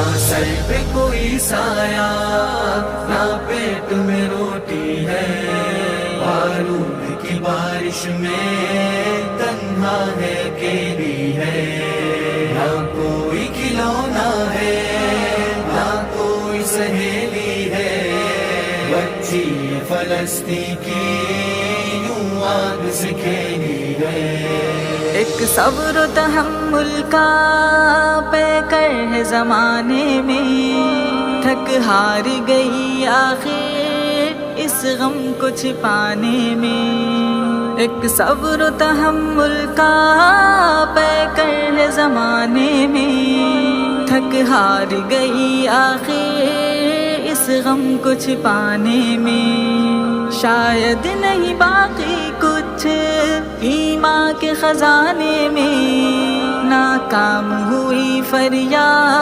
نہ سر پہ کوئی سایہ، نہ پیٹ میں روٹی ہے، بارود کی بارش میں تنہا ہے اکیلی ہے، نہ کوئی کھلونا ہے، نہ کوئی سہیلی ہے، بچی فلسطین کی یوں آگ سے کھیلی ہے۔ ایک صبر و تحمل کا پیکر ہے زمانے میں، تھک ہار گئی آخر اس غم کو چھپانے میں۔ ایک صبر و تحمل کا پیکر ہے زمانے میں، تھک ہار گئی آخر اس غم کو چھپانے میں۔ شاید نہیں باقی کچھ ایمان کے خزانے میں، ناکام ہوئی فریاد